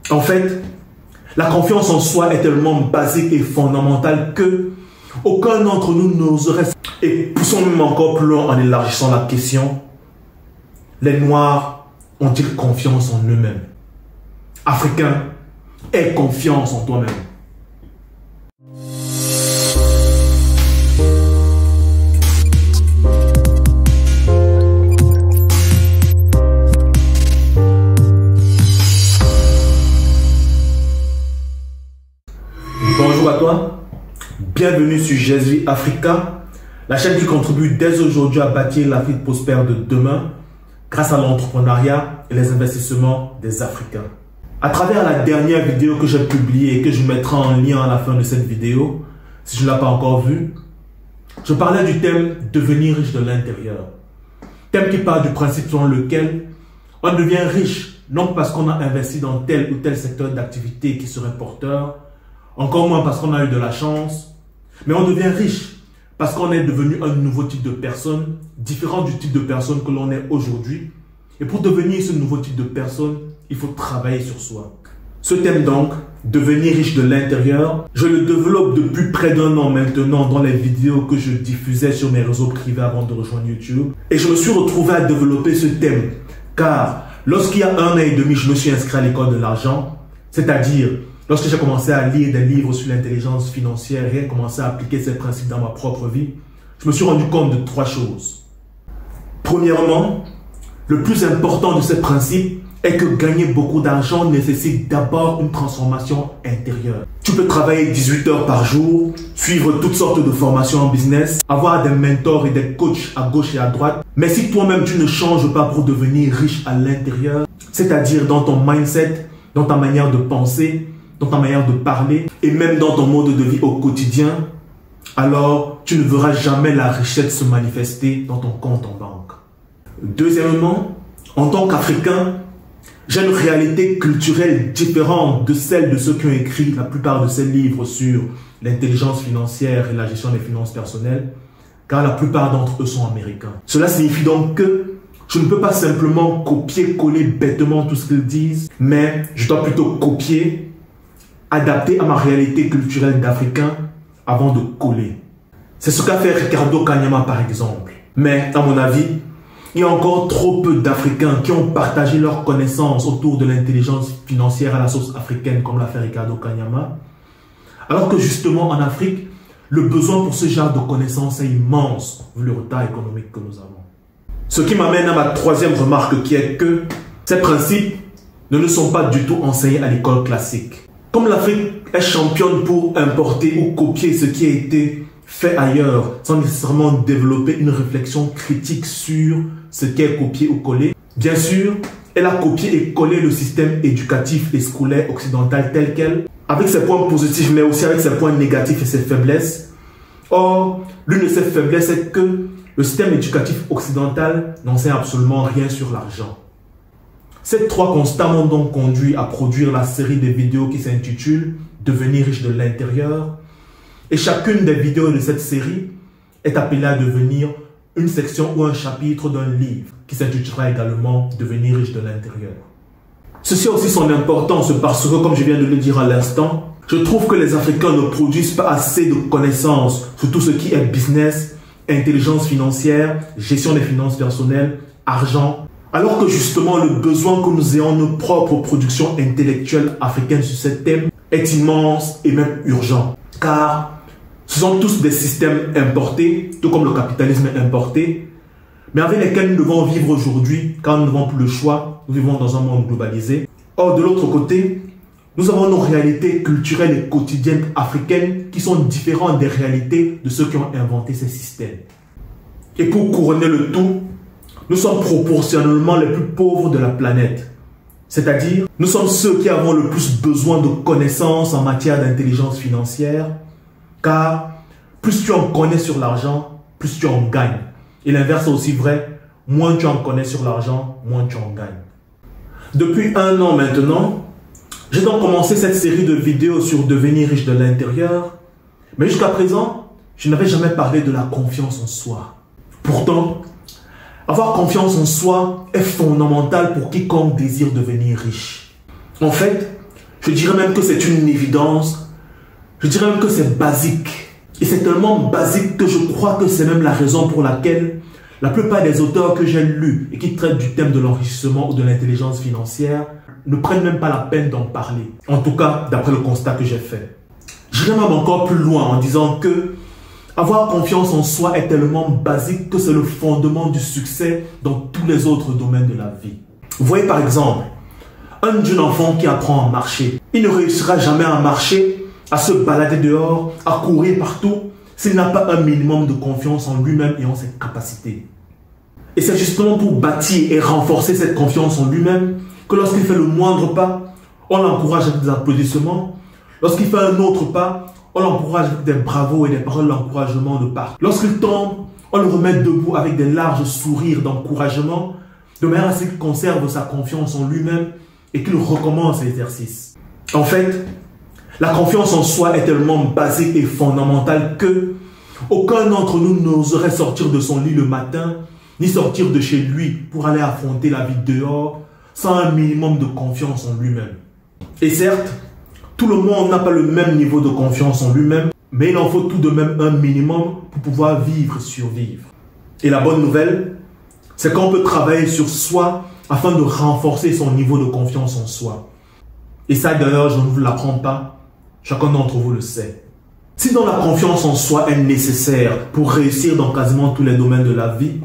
En fait, la confiance en soi est tellement basique et fondamentale que aucun d'entre nous n'oserait. Et poussons même encore plus loin en élargissant la question. Les Noirs ont-ils confiance en eux-mêmes? Africains, aie confiance en toi-même. Bonjour à toi, bienvenue sur GSV Africa, la chaîne qui contribue dès aujourd'hui à bâtir l'Afrique prospère de demain grâce à l'entrepreneuriat et les investissements des Africains. À travers la dernière vidéo que j'ai publiée et que je mettrai en lien à la fin de cette vidéo, si je ne l'ai pas encore vue, je parlais du thème « Devenir riche de l'intérieur ». Thème qui part du principe selon lequel on devient riche, non parce qu'on a investi dans tel ou tel secteur d'activité qui serait porteur, encore moins parce qu'on a eu de la chance, mais on devient riche parce qu'on est devenu un nouveau type de personne, différent du type de personne que l'on est aujourd'hui. Et pour devenir ce nouveau type de personne, il faut travailler sur soi. Ce thème donc, devenir riche de l'intérieur, je le développe depuis près d'un an maintenant dans les vidéos que je diffusais sur mes réseaux privés avant de rejoindre YouTube. Et je me suis retrouvé à développer ce thème, car lorsqu'il y a 1 an et demi, je me suis inscrit à l'école de l'argent, c'est-à-dire lorsque j'ai commencé à lire des livres sur l'intelligence financière et commencé à appliquer ces principes dans ma propre vie, je me suis rendu compte de 3 choses. Premièrement, le plus important de ces principes est que gagner beaucoup d'argent nécessite d'abord une transformation intérieure. Tu peux travailler 18 heures par jour, suivre toutes sortes de formations en business, avoir des mentors et des coachs à gauche et à droite, mais si toi-même tu ne changes pas pour devenir riche à l'intérieur, c'est-à-dire dans ton mindset, dans ta manière de penser, dans ta manière de parler et même dans ton mode de vie au quotidien, alors tu ne verras jamais la richesse se manifester dans ton compte en banque. Deuxièmement, en tant qu'Africain, j'ai une réalité culturelle différente de celle de ceux qui ont écrit la plupart de ces livres sur l'intelligence financière et la gestion des finances personnelles, car la plupart d'entre eux sont américains. Cela signifie donc que je ne peux pas simplement copier-coller bêtement tout ce qu'ils disent, mais je dois plutôt copier, adapter à ma réalité culturelle d'Africain avant de coller. C'est ce qu'a fait Ricardo Kanyama par exemple. Mais à mon avis, il y a encore trop peu d'Africains qui ont partagé leurs connaissances autour de l'intelligence financière à la sauce africaine comme l'a fait Ricardo Kanyama. Alors que justement en Afrique, le besoin pour ce genre de connaissances est immense vu le retard économique que nous avons. Ce qui m'amène à ma troisième remarque qui est que ces principes ne sont pas du tout enseignés à l'école classique. Comme l'Afrique est championne pour importer ou copier ce qui a été fait ailleurs, sans nécessairement développer une réflexion critique sur ce qui est copié ou collé, bien sûr, elle a copié et collé le système éducatif et scolaire occidental tel quel, avec ses points positifs mais aussi avec ses points négatifs et ses faiblesses. Or, l'une de ses faiblesses est que le système éducatif occidental n'enseigne absolument rien sur l'argent. Ces 3 constats m'ont donc conduit à produire la série de vidéos qui s'intitule « Devenir riche de l'intérieur ». Et chacune des vidéos de cette série est appelée à devenir une section ou un chapitre d'un livre qui s'intitulera également « Devenir riche de l'intérieur ». Ceci a aussi son importance parce que, comme je viens de le dire à l'instant, je trouve que les Africains ne produisent pas assez de connaissances sur tout ce qui est business, intelligence financière, gestion des finances personnelles, argent, alors que justement le besoin que nous ayons nos propres productions intellectuelles africaines sur ce thème est immense et même urgent. Car ce sont tous des systèmes importés, tout comme le capitalisme est importé, mais avec lesquels nous devons vivre aujourd'hui car nous n'avons plus le choix, nous vivons dans un monde globalisé. Or, de l'autre côté, nous avons nos réalités culturelles et quotidiennes africaines qui sont différentes des réalités de ceux qui ont inventé ces systèmes. Et pour couronner le tout, nous sommes proportionnellement les plus pauvres de la planète. C'est-à-dire, nous sommes ceux qui avons le plus besoin de connaissances en matière d'intelligence financière, car plus tu en connais sur l'argent, plus tu en gagnes. Et l'inverse est aussi vrai, moins tu en connais sur l'argent, moins tu en gagnes. Depuis 1 an maintenant, j'ai donc commencé cette série de vidéos sur devenir riche de l'intérieur, mais jusqu'à présent, je n'avais jamais parlé de la confiance en soi. Pourtant, avoir confiance en soi est fondamental pour quiconque désire devenir riche. En fait, Je dirais même que c'est une évidence. Je dirais même que c'est basique. Et c'est tellement basique que je crois que c'est même la raison pour laquelle la plupart des auteurs que j'ai lus et qui traitent du thème de l'enrichissement ou de l'intelligence financière ne prennent même pas la peine d'en parler. En tout cas, d'après le constat que j'ai fait. J'irai même encore plus loin en disant que avoir confiance en soi est tellement basique que c'est le fondement du succès dans tous les autres domaines de la vie. Vous voyez par exemple, un jeune enfant qui apprend à marcher, il ne réussira jamais à marcher, à se balader dehors, à courir partout, s'il n'a pas un minimum de confiance en lui-même et en ses capacités. Et c'est justement pour bâtir et renforcer cette confiance en lui-même que lorsqu'il fait le moindre pas, on l'encourage avec des applaudissements. Lorsqu'il fait un autre pas, on l'encourage avec des bravos et des paroles d'encouragement de part. Lorsqu'il tombe, on le remet debout avec des larges sourires d'encouragement, de manière à ce qu'il conserve sa confiance en lui-même et qu'il recommence l'exercice. En fait, la confiance en soi est tellement basique et fondamentale que aucun d'entre nous n'oserait sortir de son lit le matin, ni sortir de chez lui pour aller affronter la vie dehors sans un minimum de confiance en lui-même. Et certes, tout le monde n'a pas le même niveau de confiance en lui-même, mais il en faut tout de même un minimum pour pouvoir vivre et survivre. Et la bonne nouvelle, c'est qu'on peut travailler sur soi afin de renforcer son niveau de confiance en soi. Et ça d'ailleurs, je ne vous l'apprends pas, chacun d'entre vous le sait. Si donc la confiance en soi est nécessaire pour réussir dans quasiment tous les domaines de la vie,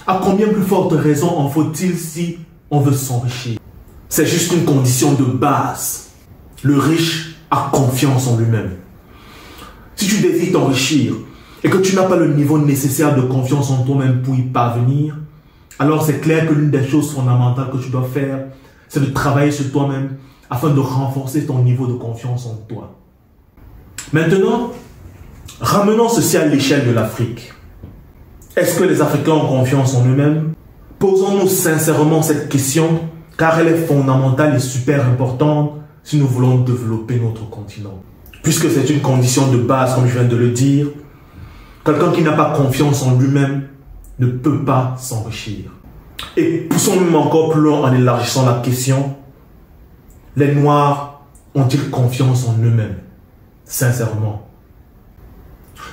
à combien plus forte raison en faut-il si on veut s'enrichir? C'est juste une condition de base. Le riche a confiance en lui-même. Si tu désires t'enrichir et que tu n'as pas le niveau nécessaire de confiance en toi-même pour y parvenir, alors c'est clair que l'une des choses fondamentales que tu dois faire, c'est de travailler sur toi-même afin de renforcer ton niveau de confiance en toi. Maintenant, ramenons ceci à l'échelle de l'Afrique. Est-ce que les Africains ont confiance en eux-mêmes? Posons-nous sincèrement cette question, car elle est fondamentale et super importante si nous voulons développer notre continent. Puisque c'est une condition de base, comme je viens de le dire, quelqu'un qui n'a pas confiance en lui-même ne peut pas s'enrichir. Et poussons même encore plus loin en élargissant la question. Les Noirs ont-ils confiance en eux-mêmes? Sincèrement.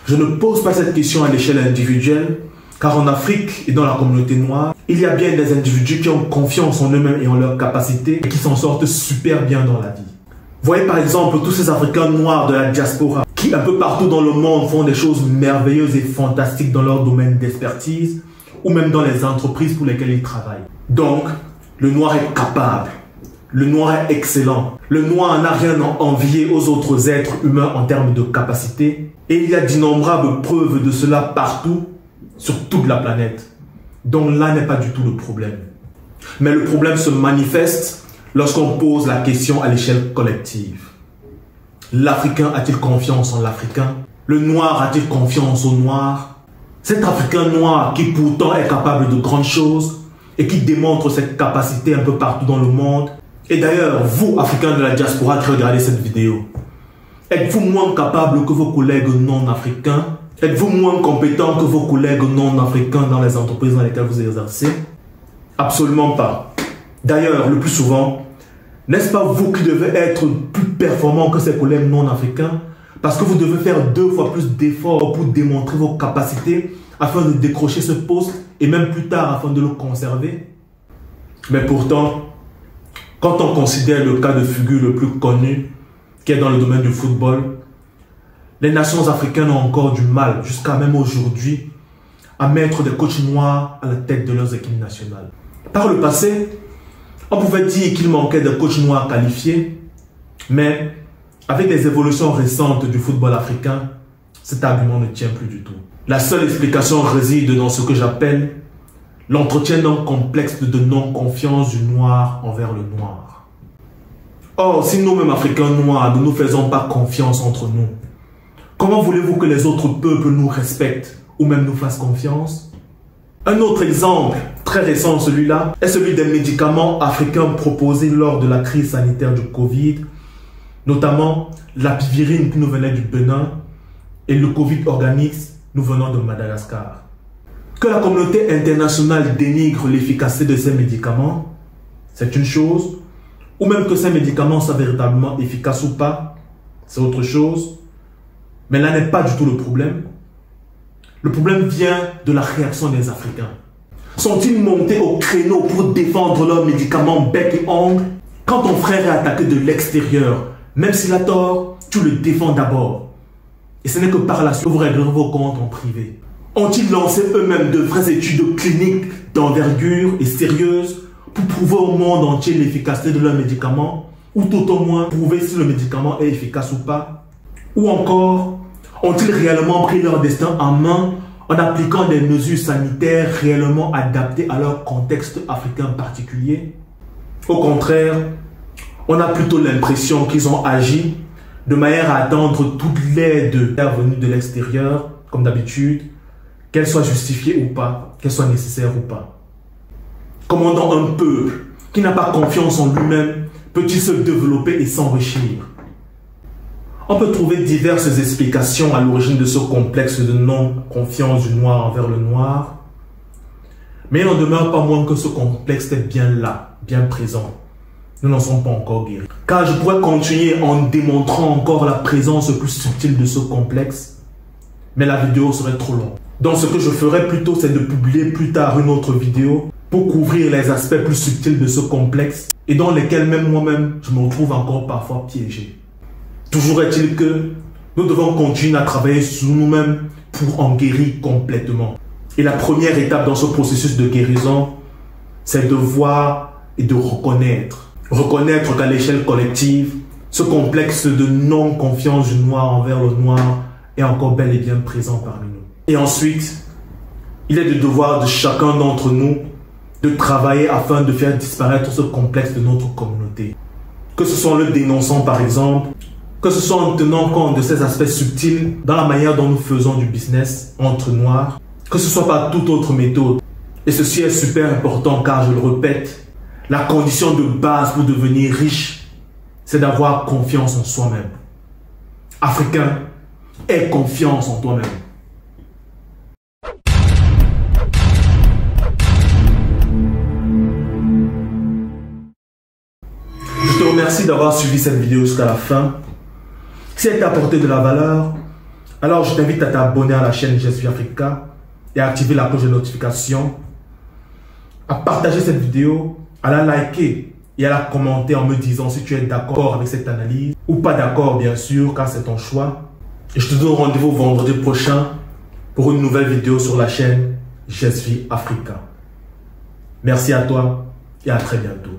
Je ne pose pas cette question à l'échelle individuelle, car en Afrique et dans la communauté noire, il y a bien des individus qui ont confiance en eux-mêmes et en leurs capacités et qui s'en sortent super bien dans la vie. Voyez par exemple tous ces Africains noirs de la diaspora qui un peu partout dans le monde font des choses merveilleuses et fantastiques dans leur domaine d'expertise ou même dans les entreprises pour lesquelles ils travaillent. Donc, le noir est capable, le noir est excellent, le noir n'a rien à envier aux autres êtres humains en termes de capacité et il y a d'innombrables preuves de cela partout sur toute la planète. Donc là n'est pas du tout le problème. Mais le problème se manifeste lorsqu'on pose la question à l'échelle collective. L'Africain a-t-il confiance en l'Africain? Le Noir a-t-il confiance au Noir? Cet Africain noir qui pourtant est capable de grandes choses et qui démontre cette capacité un peu partout dans le monde. Et d'ailleurs, vous, Africains de la diaspora qui regardez cette vidéo, êtes-vous moins capable que vos collègues non-africains? Êtes-vous moins compétent que vos collègues non-africains dans les entreprises dans lesquelles vous exercez? Absolument pas. D'ailleurs, le plus souvent, n'est-ce pas vous qui devez être plus performant que ces collègues non-africains parce que vous devez faire 2 fois plus d'efforts pour démontrer vos capacités afin de décrocher ce poste et même plus tard afin de le conserver? Mais pourtant, quand on considère le cas de figure le plus connu qui est dans le domaine du football, les nations africaines ont encore du mal, jusqu'à même aujourd'hui, à mettre des coachs noirs à la tête de leurs équipes nationales. Par le passé, on pouvait dire qu'il manquait de coachs noirs qualifiés, mais avec les évolutions récentes du football africain, cet argument ne tient plus du tout. La seule explication réside dans ce que j'appelle l'entretien d'un complexe de non-confiance du noir envers le noir. Or, si nous-mêmes Africains noirs ne nous faisons pas confiance entre nous, comment voulez-vous que les autres peuples nous respectent ou même nous fassent confiance? Un autre exemple, très récent celui-là, est celui des médicaments africains proposés lors de la crise sanitaire du Covid, notamment l'apivérine qui nous venait du Bénin et le Covid Organix nous venant de Madagascar. Que la communauté internationale dénigre l'efficacité de ces médicaments, c'est une chose, ou même que ces médicaments soient véritablement efficaces ou pas, c'est autre chose. Mais là n'est pas du tout le problème. Le problème vient de la réaction des Africains. Sont-ils montés au créneau pour défendre leurs médicaments bec et ongle? Quand ton frère est attaqué de l'extérieur, même s'il a tort, tu le défends d'abord. Et ce n'est que par la suite que vous réglerez vos comptes en privé. Ont-ils lancé eux-mêmes de vraies études cliniques d'envergure et sérieuses pour prouver au monde entier l'efficacité de leurs médicaments, ou tout au moins prouver si le médicament est efficace ou pas? Ou encore, ont-ils réellement pris leur destin en main en appliquant des mesures sanitaires réellement adaptées à leur contexte africain particulier? Au contraire, on a plutôt l'impression qu'ils ont agi de manière à attendre toute l'aide venue de l'extérieur, comme d'habitude, qu'elle soit justifiée ou pas, qu'elle soit nécessaire ou pas. Commandant un peuple qui n'a pas confiance en lui-même, peut-il se développer et s'enrichir? On peut trouver diverses explications à l'origine de ce complexe de non-confiance du noir envers le noir, mais il n'en demeure pas moins que ce complexe est bien là, bien présent. Nous n'en sommes pas encore guéris. Car je pourrais continuer en démontrant encore la présence plus subtile de ce complexe, mais la vidéo serait trop longue. Donc ce que je ferai plutôt, c'est de publier plus tard une autre vidéo pour couvrir les aspects plus subtils de ce complexe et dans lesquels même moi-même, je me retrouve encore parfois piégé. Toujours est-il que nous devons continuer à travailler sur nous-mêmes pour en guérir complètement. Et la première étape dans ce processus de guérison, c'est de voir et de reconnaître. Reconnaître qu'à l'échelle collective, ce complexe de non-confiance du noir envers le noir est encore bel et bien présent parmi nous. Et ensuite, il est du devoir de chacun d'entre nous de travailler afin de faire disparaître ce complexe de notre communauté. Que ce soit en le dénonçant par exemple, que ce soit en tenant compte de ces aspects subtils dans la manière dont nous faisons du business entre noirs, que ce soit par toute autre méthode. Et ceci est super important car, je le répète, la condition de base pour devenir riche, c'est d'avoir confiance en soi-même. Africain, aie confiance en toi-même. Je te remercie d'avoir suivi cette vidéo jusqu'à la fin. Si elle t'a apporté de la valeur, alors je t'invite à t'abonner à la chaîne Jesvi Africa et à activer la cloche de notification, à partager cette vidéo, à la liker et à la commenter en me disant si tu es d'accord avec cette analyse ou pas d'accord, bien sûr, car c'est ton choix. Et je te donne rendez-vous vendredi prochain pour une nouvelle vidéo sur la chaîne Jesvi Africa. Merci à toi et à très bientôt.